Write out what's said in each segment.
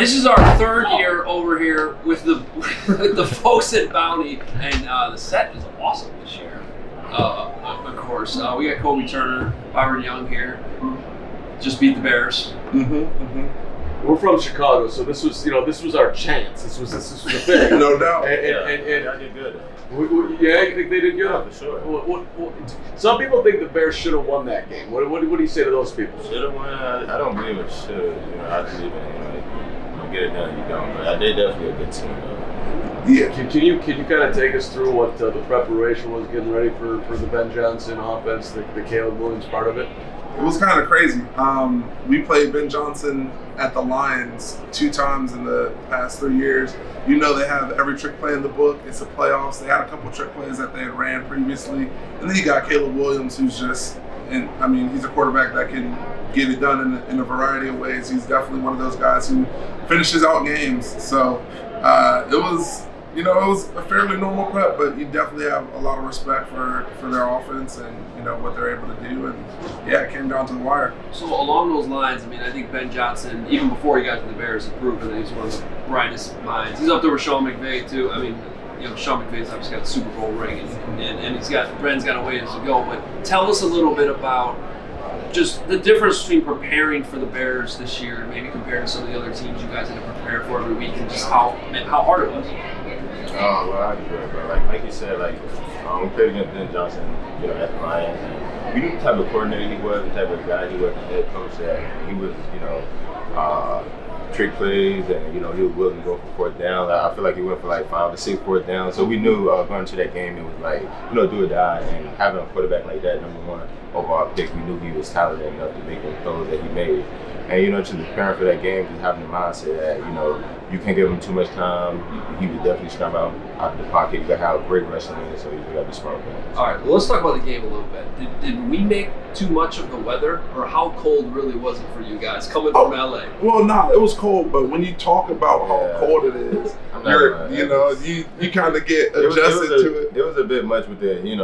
this is our third year over here with the folks at Bounty, and the set is awesome this year. Of course, we got Kobie Turner, Byron Young here. Just beat the Bears. We're from Chicago, so this was our chance. This was a thing. No doubt. And I did good. Yeah, you think they did good? Yeah, for sure. What, some people think the Bears should have won that game. What do you say to those people? Should have won? I don't believe it should. I believe you get it done, you don't. But they definitely a good team, though. Yeah. Can you kind of take us through what the preparation was getting ready for the Ben Johnson offense, the Caleb Williams part of it? It was kind of crazy. We played Ben Johnson at the Lions 2 times in the past 3 years. You know they have every trick play in the book. It's the playoffs. They had a couple trick plays that they had ran previously. And then you got Caleb Williams, who's just, he's a quarterback that can get it done in a variety of ways. He's definitely one of those guys who finishes out games. So it was a fairly normal prep, but you definitely have a lot of respect for their offense and, what they're able to do. And, yeah, it came down to the wire. So along those lines, I think Ben Johnson, even before he got to the Bears, has proven that he's one of the brightest minds. He's up there with Sean McVay, too. Sean McVay's obviously got the Super Bowl ring, and Bren's got a ways to go. But tell us a little bit about just the difference between preparing for the Bears this year and maybe compared to some of the other teams you guys had to prepare for every week, and just how hard it was. Oh, well, I agree, bro. Like you said, we played against Ben Johnson, at the Lions, and we knew the type of coordinator he was, the type of guy he was, the head coach that he was, trick plays, and, he was willing to go for 4th down. I feel like he went for 5 to 6 4th down. So we knew going into that game, it was do or die, and having a quarterback like that, number 1 overall pick, we knew he was talented enough to make the throws that he made. And, just preparing for that game, just having the mindset that, you can't give him too much time. He would definitely scrum out of the pocket. You got to have great wrestling in, so you got to be smart with him. All right, well, let's talk about the game a little bit. Did we make too much of the weather, or how cold really was it for you guys coming from LA? Well, it was cold, but when you talk about how cold it is, you kind of get adjusted to it. It was a bit much with that. We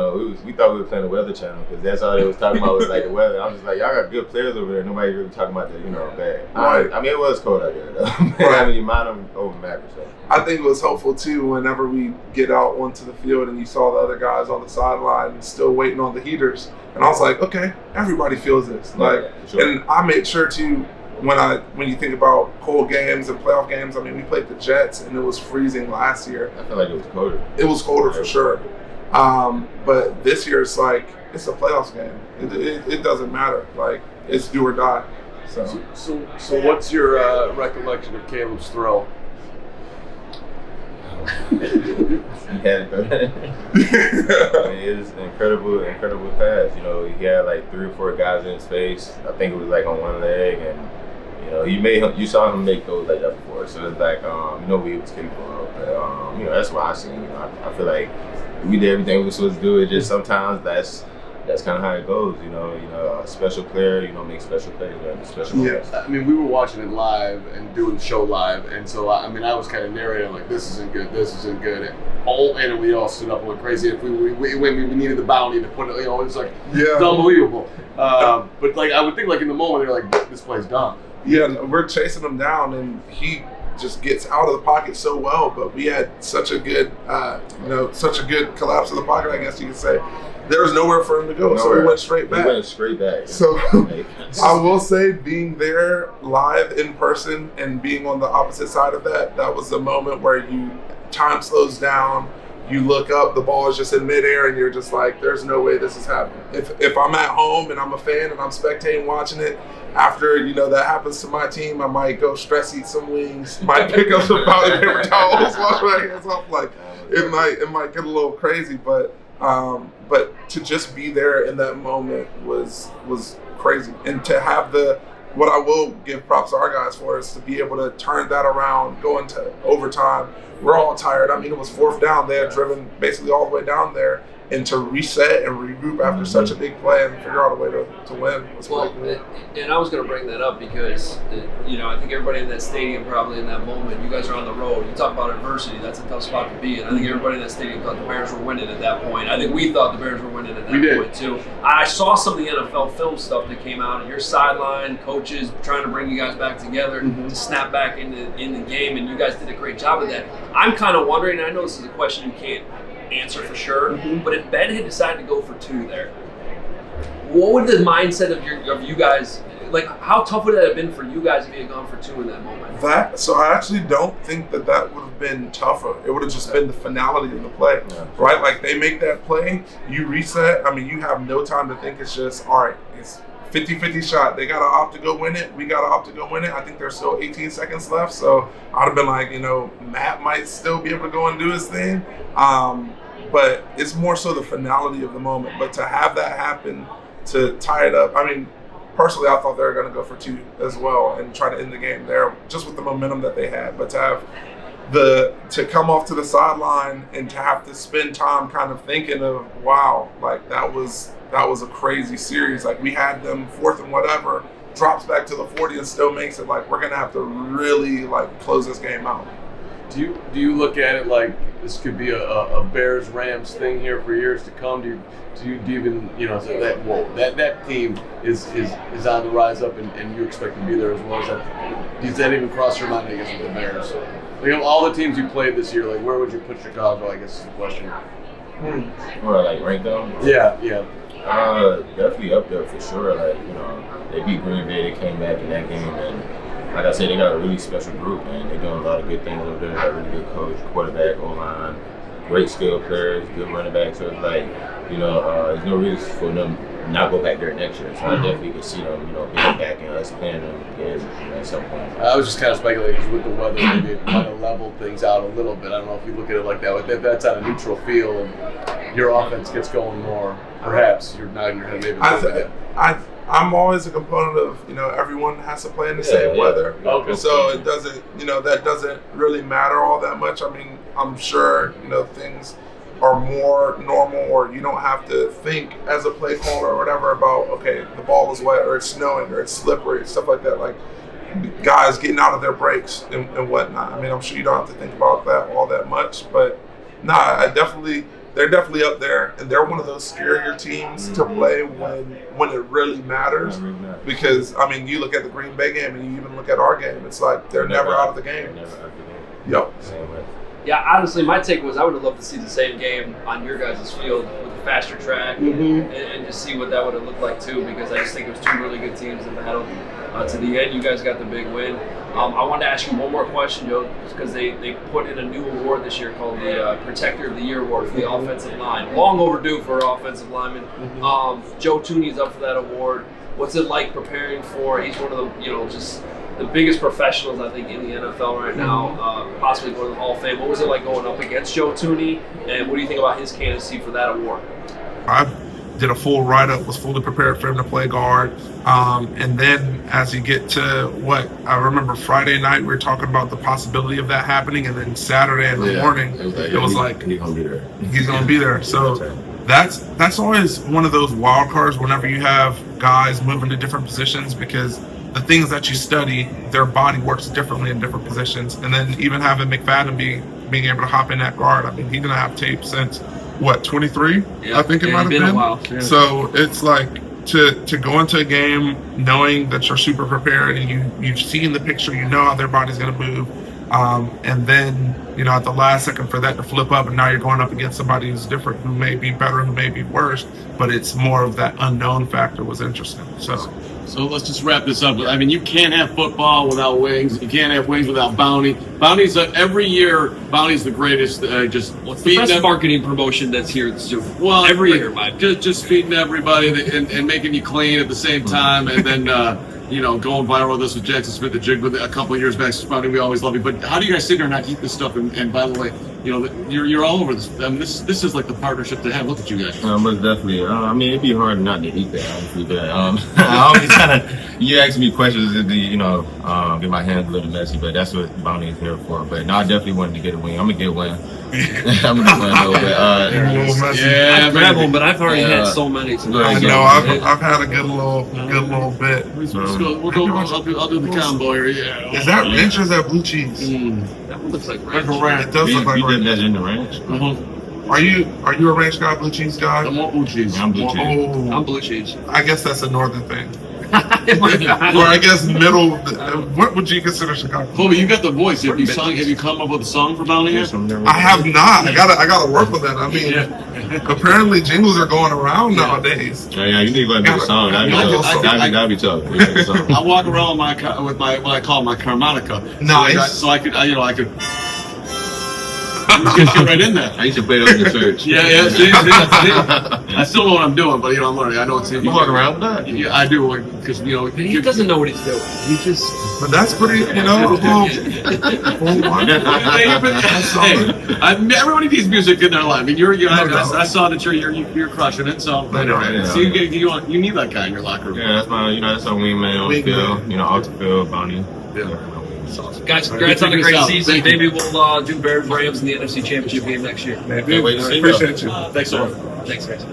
thought we were playing the Weather Channel because that's all they was talking about was the weather. I'm just like, y'all got good players over there. Nobody really talking about the bad. Right. It was cold out there though. Right. You mind them over Mavericks. So. I think it was helpful too whenever we get out onto the field and you saw the other guys on the sideline still waiting on the heaters. And I was like, okay, everybody feels this. Sure. And I made sure to, when you think about cold games and playoff games, we played the Jets and it was freezing last year. I feel like it was colder. It was colder for sure. But this year it's it's a playoffs game. It doesn't matter. It's do or die. So what's your recollection of Caleb's throw? It was an incredible pass. He had 3 or 4 guys in his face. I think it was on one leg, and you saw him make those like that before. So it's he was capable of. But that's what I seen. I feel like we did everything we were supposed to do. It just sometimes that's kind of how it goes. A special player, make special plays, special moments. We were watching it live and doing the show live, and so I was kind of narrating this isn't good, and we all stood up and went crazy. If we needed the bounty to put it, it's it's unbelievable. But I would think in the moment they're this play's done. Yeah, we're chasing him down, and he just gets out of the pocket so well. But we had such a good, such a good collapse of the pocket, I guess you could say. There was nowhere for him to go, so he went straight back. So I will say, being there live in person and being on the opposite side of that was the moment where time slows down. You look up, the ball is just in midair, and you're just there's no way this is happening. If I'm at home and I'm a fan and I'm spectating watching it, after that happens to my team, I might go stress eat some wings, might pick up some toilet paper towels, wash my hands off. It might get a little crazy, but to just be there in that moment was crazy, and to have what I will give props to our guys for is to be able to turn that around, go into overtime. We're all tired. It was 4th down. They had driven basically all the way down there, and to reset and regroup after such a big play and figure out a way to win. And I was going to bring that up because, I think everybody in that stadium probably in that moment, you guys are on the road. You talk about adversity, that's a tough spot to be in. I think everybody in that stadium thought the Bears were winning at that point. I think we thought the Bears were winning at that point too. I saw some of the NFL film stuff that came out, and your sideline coaches trying to bring you guys back together to snap back in the game, and you guys did a great job of that. I'm kind of wondering, and I know this is a question you can't answer for sure, but if Ben had decided to go for 2 there, what would the mindset of you guys, like how tough would it have been for you guys if he had gone for 2 in that moment? So I actually don't think that would have been tougher. It would have just been the finality of the play, right? Like they make that play, you reset. I mean, you have no time to think. It's just, all right, it's 50-50 shot. They got to opt to go win it. We got to opt to go win it. I think there's still 18 seconds left. So I'd have been like, Matt might still be able to go and do his thing. But it's more so the finality of the moment. But to have that happen, to tie it up, I mean, personally, I thought they were going to go for 2 as well and try to end the game there just with the momentum that they had. But to have to come off to the sideline and to have to spend time kind of thinking of, wow, like that was a crazy series. Like we had them 4th and whatever, drops back to the 40 and still makes it like we're going to have to really like close this game out. Do you look at it like this could be a Bears-Rams thing here for years to come? Do you even say that team is on the rise up and you expect to be there as well as that? Does that even cross your mind, I guess, with the Bears? Like of all the teams you played this year, like where would you put Chicago, I guess is the question. Or like rank them? Yeah. Definitely up there for sure. Like, they beat Green Bay, they came back in that game, and like I said, they got a really special group, and they're doing a lot of good things over there. They got a really good coach, quarterback, O-line, great skill players, good running backs. So it's like, there's no reason for them not go back there next year. So I definitely could see them, being back and us playing them again at some point. I was just kind of speculating because with the weather, maybe it might have leveled things out a little bit. I don't know if you look at it like that. If that's on a neutral field and your offense gets going more, perhaps you're nodding your head maybe. I'm always a component of, everyone has to play in the same weather. Okay. So it doesn't, that doesn't really matter all that much. I mean, I'm sure, things are more normal, or you don't have to think as a play caller or whatever about, okay, the ball is wet or it's snowing or it's slippery, stuff like that. Like guys getting out of their breaks and whatnot. I mean, I'm sure you don't have to think about that all that much, but they're definitely up there, and they're one of those scarier teams to play when it really matters. Because, I mean, you look at the Green Bay game and you even look at our game, it's like they're never out of the game. Yep. Same way. Yeah, honestly, my take was I would have loved to see the same game on your guys' field with a faster track and just see what that would have looked like too, because I just think it was 2 really good teams that battled to the end. You guys got the big win. I wanted to ask you one more question, Joe, because they put in a new award this year called the Protector of the Year Award for the offensive line. Long overdue for offensive linemen. Joe Thuney's up for that award. What's it like preparing for? He's one of the, just the biggest professionals, I think, in the NFL right now, possibly going to the Hall of Fame. What was it like going up against Joe Thuney, and what do you think about his candidacy for that award? I did a full write-up, was fully prepared for him to play guard. And then as you get to I remember Friday night, we were talking about the possibility of that happening, and then Saturday in the morning, it was like he's going to be there. He's going to be there. So that's always one of those wild cards whenever you have guys moving to different positions, because the things that you study, their body works differently in different positions. And then even having McFadden being able to hop in that guard, I mean, he's going to have tape since, 23? I think it might have been. A while. Yeah. So it's like to go into a game knowing that you're super prepared and you've seen the picture, you know how their body's going to move. And then, at the last second for that to flip up, and now you're going up against somebody who's different, who may be better, who may be worse, but it's more of that unknown factor was interesting. So let's just wrap this up. I mean, you can't have football without wings. You can't have wings without Bounty. Bounty's every year. Bounty's the greatest. What's the best marketing promotion that's here at the Super Bowl? Well, every year, Mike. Just feeding everybody and making you clean at the same time, and then going viral with this with Jackson Smith the Jig with a couple of years back. Bounty, we always love you. But how do you guys sit there and not eat this stuff? And by the way, you're all over this. I mean, this is like the partnership to have. Look at you guys. But definitely. I mean, it'd be hard not to eat that, honestly. But I always kind of, you ask me questions, and get my hands a little messy. But that's what bounty is here for. But no, I definitely wanted to get a wing. I'm gonna get one. I'm gonna get one a little bit. I grab one, but I've already had so many. So I know. I've had a good little bit. I'll do the combo here. Yeah. Is that ranch or is that blue cheese? That one looks like ranch. It does look like you did ranch. that in the ranch. Are you a ranch guy, blue cheese guy? I'm all blue cheese. I'm blue cheese. Oh, I'm blue cheese. I guess that's a northern thing. Or I guess middle. What would you consider Chicago? Kobie, you got the voice. Have you come up with a song for bounty yet? I have not. I gotta work with that. I mean, apparently jingles are going around nowadays. Yeah, you need to go and do a song. That'd be tough. I walk around with my what I call my harmonica. Nice. So I could. Get you right in there. I used to play that in the church. Yeah. See. I still know what I'm doing, but I'm learning. I know it's. You walk around with that? Yeah, I do because He doesn't know what he's doing. He just. But that's pretty, Hey, everybody needs music in their life. I mean, I saw that you're crushing it. So, so you need that guy in your locker room. Yeah, that's my, that's our wingman on the field. Off the field, bounty. Yeah. Guys, congrats on a great season. Maybe we'll do Bears Rams in the NFC Championship game next year. Appreciate you. Thanks so much. Thanks, guys.